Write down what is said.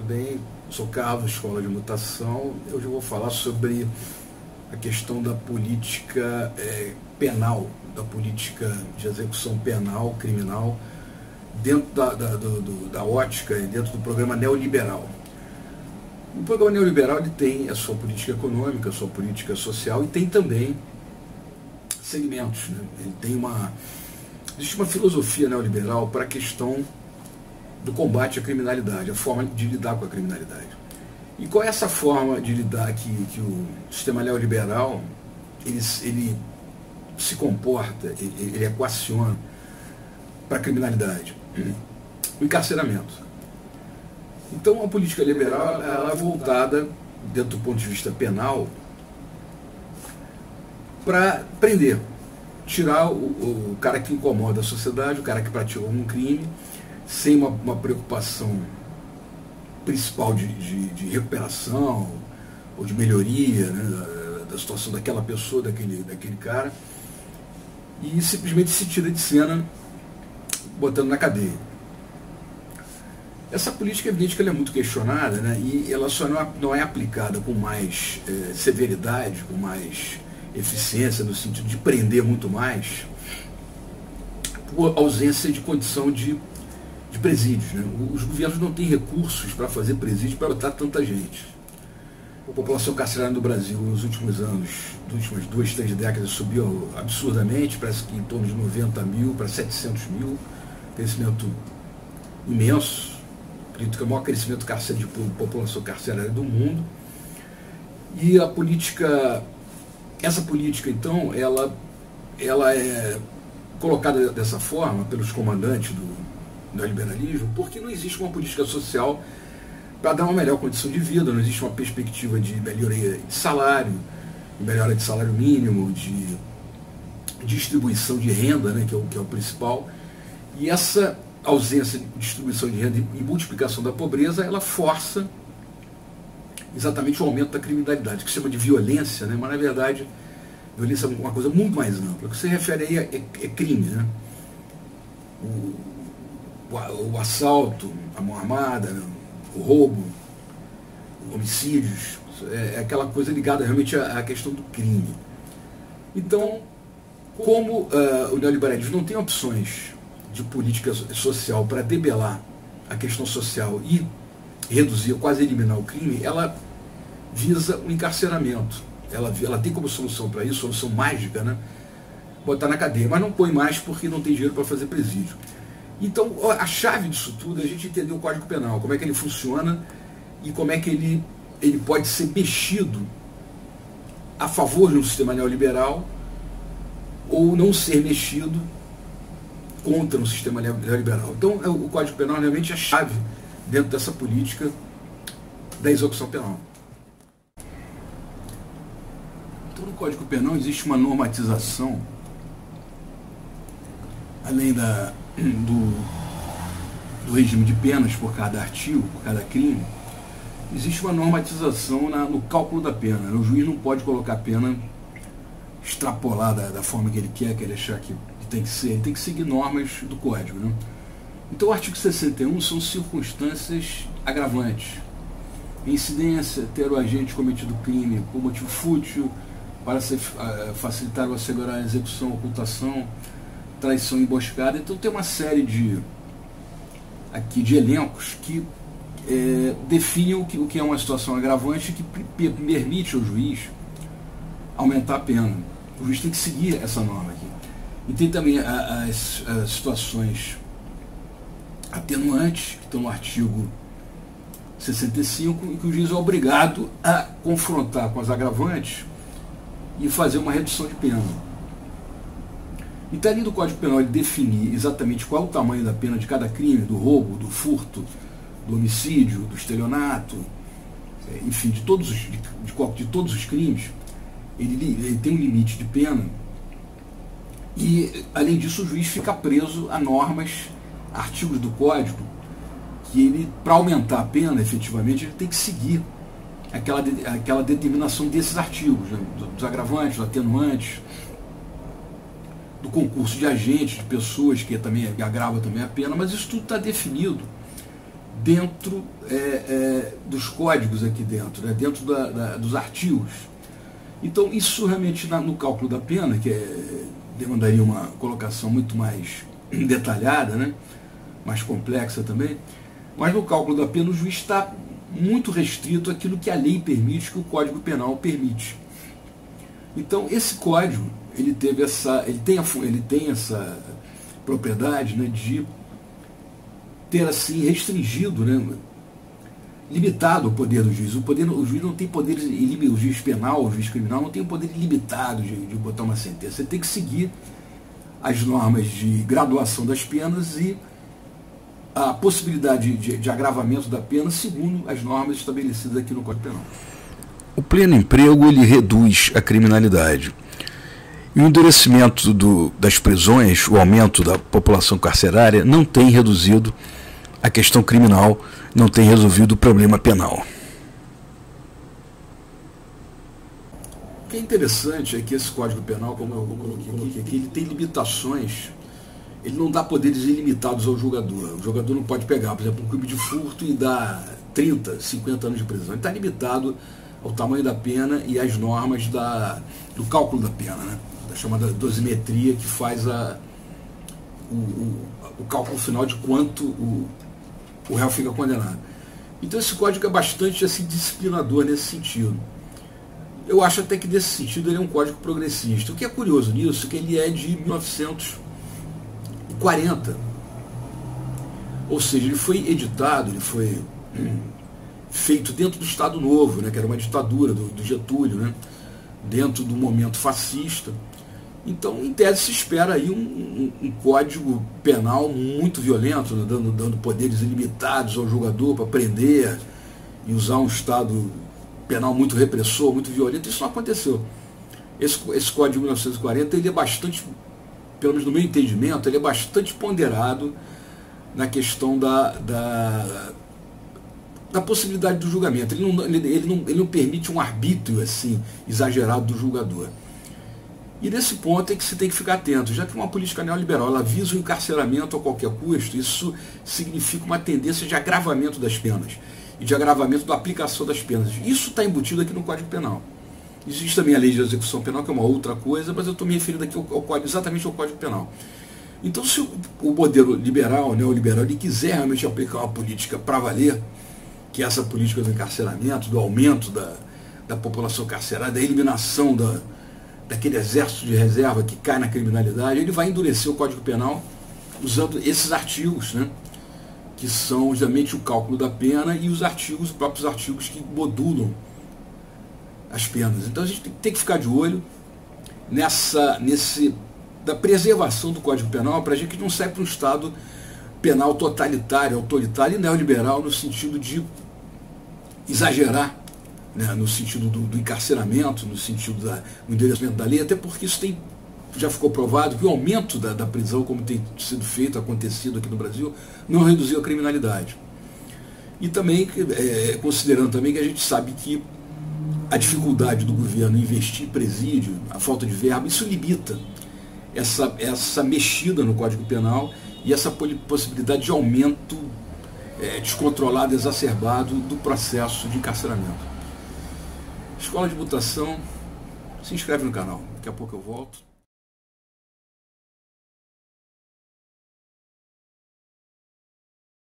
bem? Sou Carlos, Escola de Mutação. Hoje eu vou falar sobre a questão da política penal, da política de execução penal, criminal, dentro da ótica e dentro do programa neoliberal. O programa neoliberal ele tem a sua política econômica, a sua política social e tem também segmentos, né? Existe uma filosofia neoliberal para a questão do combate à criminalidade, a forma de lidar com a criminalidade. E qual é essa forma de lidar que o sistema neoliberal ele se comporta, ele equaciona para a criminalidade? O encarceramento. Então a política liberal ela é voltada, dentro do ponto de vista penal, para prender, tirar o cara que incomoda a sociedade, o cara que praticou um crime, sem uma preocupação principal de recuperação ou de melhoria, né, da situação daquela pessoa, daquele cara, e simplesmente se tira de cena botando na cadeia. Essa política é evidente que ela é muito questionada, né, e ela só não é aplicada com mais severidade, com mais eficiência, no sentido de prender muito mais, por ausência de condição de presídios, né? Os governos não têm recursos para fazer presídio para botar tanta gente. A população carcerária no Brasil nos últimos anos, nas últimas 2, 3 décadas, subiu absurdamente, parece que em torno de 90 mil para 700 mil, crescimento imenso, acredito que é o maior crescimento de população carcerária do mundo. E essa política então, ela é colocada dessa forma pelos comandantes do neoliberalismo, porque não existe uma política social para dar uma melhor condição de vida, não existe uma perspectiva de melhoria de salário, de melhora de salário mínimo, de distribuição de renda, né, que é o principal. E essa ausência de distribuição de renda e multiplicação da pobreza, ela força exatamente o aumento da criminalidade, que se chama de violência, né, mas na verdade violência é uma coisa muito mais ampla. O que se refere aí é crime, né? O assalto, a mão armada, né? O roubo, homicídios, é aquela coisa ligada realmente à questão do crime. Então, como o neoliberalismo não tem opções de política social para debelar a questão social e reduzir, quase eliminar o crime, ela visa o encarceramento. Ela tem como solução para isso, solução mágica, né? Botar na cadeia, mas não põe mais porque não tem dinheiro para fazer presídio. Então, a chave disso tudo é a gente entender o Código Penal, como é que ele funciona e como é que ele pode ser mexido a favor de um sistema neoliberal ou não ser mexido contra um sistema neoliberal. Então, o Código Penal realmente é a chave dentro dessa política da execução penal. Então, no Código Penal existe uma normatização, além do regime de penas por cada artigo, por cada crime, existe uma normatização no cálculo da pena. O juiz não pode colocar a pena extrapolada da forma que ele quer, que ele achar que tem que ser, ele tem que seguir normas do Código, né? Então o artigo 61 são circunstâncias agravantes. Incidência, ter o agente cometido crime por motivo fútil, para facilitar ou assegurar a execução, ocultação, traição, emboscada. Então tem uma série de elencos que definem o que é uma situação agravante que permite ao juiz aumentar a pena. O juiz tem que seguir essa norma aqui. E tem também as situações atenuantes, que estão no artigo 65, e que o juiz é obrigado a confrontar com as agravantes e fazer uma redução de pena. Então, além do Código Penal ele definir exatamente qual é o tamanho da pena de cada crime, do roubo, do furto, do homicídio, do estelionato, enfim, de todos os crimes, ele tem um limite de pena. E, além disso, o juiz fica preso a normas, artigos do Código, que ele, para aumentar a pena, efetivamente, ele tem que seguir aquela determinação desses artigos, né, dos agravantes, dos atenuantes, do concurso de agentes, de pessoas que também agrava também a pena, mas isso tudo está definido dentro dos códigos aqui dentro, né, dentro dos artigos. Então isso realmente no cálculo da pena, que demandaria uma colocação muito mais detalhada, né, mais complexa também, mas no cálculo da pena o juiz está muito restrito àquilo que a lei permite, que o Código Penal permite. Então esse código ele tem essa propriedade, né, de ter assim restringido, né, limitado o poder do juiz. O juiz não tem poder, o juiz penal, o juiz criminal não tem o poder ilimitado de botar uma sentença. Você tem que seguir as normas de graduação das penas e a possibilidade de agravamento da pena segundo as normas estabelecidas aqui no Código Penal. O pleno emprego ele reduz a criminalidade. E o endurecimento das prisões, o aumento da população carcerária, não tem reduzido a questão criminal, não tem resolvido o problema penal. O que é interessante é que esse Código Penal, como eu coloquei aqui, ele tem limitações, ele não dá poderes ilimitados ao julgador. O jogador não pode pegar, por exemplo, um crime de furto e dar 30, 50 anos de prisão. Ele está limitado ao tamanho da pena e às normas do cálculo da pena, né? Da chamada dosimetria, que faz o cálculo final de quanto o réu fica condenado. Então esse código é bastante assim, disciplinador nesse sentido. Eu acho até que nesse sentido ele é um código progressista. O que é curioso nisso é que ele é de 1940. Ou seja, ele foi editado, ele foi feito dentro do Estado Novo, né, que era uma ditadura do Getúlio, né, dentro do momento fascista. Então, em tese, se espera aí um código penal muito violento, né, dando poderes ilimitados ao julgador para prender e usar um Estado penal muito repressor, muito violento. Isso não aconteceu. Esse código de 1940 ele é bastante, pelo menos no meu entendimento, ele é bastante ponderado na questão da possibilidade do julgamento. Ele não permite um arbítrio assim exagerado do julgador. E nesse ponto é que se tem que ficar atento, já que uma política neoliberal ela visa o encarceramento a qualquer custo, isso significa uma tendência de agravamento das penas e de agravamento da aplicação das penas. Isso está embutido aqui no Código Penal. Existe também a lei de execução penal, que é uma outra coisa, mas eu estou me referindo aqui exatamente ao Código Penal. Então, se o modelo liberal, neoliberal, ele quiser realmente aplicar uma política para valer, que é essa política do encarceramento, do aumento da população carcerária, da eliminação daquele exército de reserva que cai na criminalidade, ele vai endurecer o Código Penal usando esses artigos, né, que são justamente o cálculo da pena e os próprios artigos que modulam as penas. Então a gente tem que ficar de olho da preservação do Código Penal para a gente que não sai para um Estado penal totalitário, autoritário e neoliberal no sentido de exagerar, né, no sentido do encarceramento, no sentido do endurecimento da lei, até porque isso já ficou provado que o aumento da prisão, como tem sido feito, acontecido aqui no Brasil, não reduziu a criminalidade. E também, considerando também que a gente sabe que a dificuldade do governo em investir em presídio, a falta de verba, isso limita essa mexida no Código Penal e essa possibilidade de aumento descontrolado, exacerbado do processo de encarceramento. Escola de Mutação, se inscreve no canal, daqui a pouco eu volto.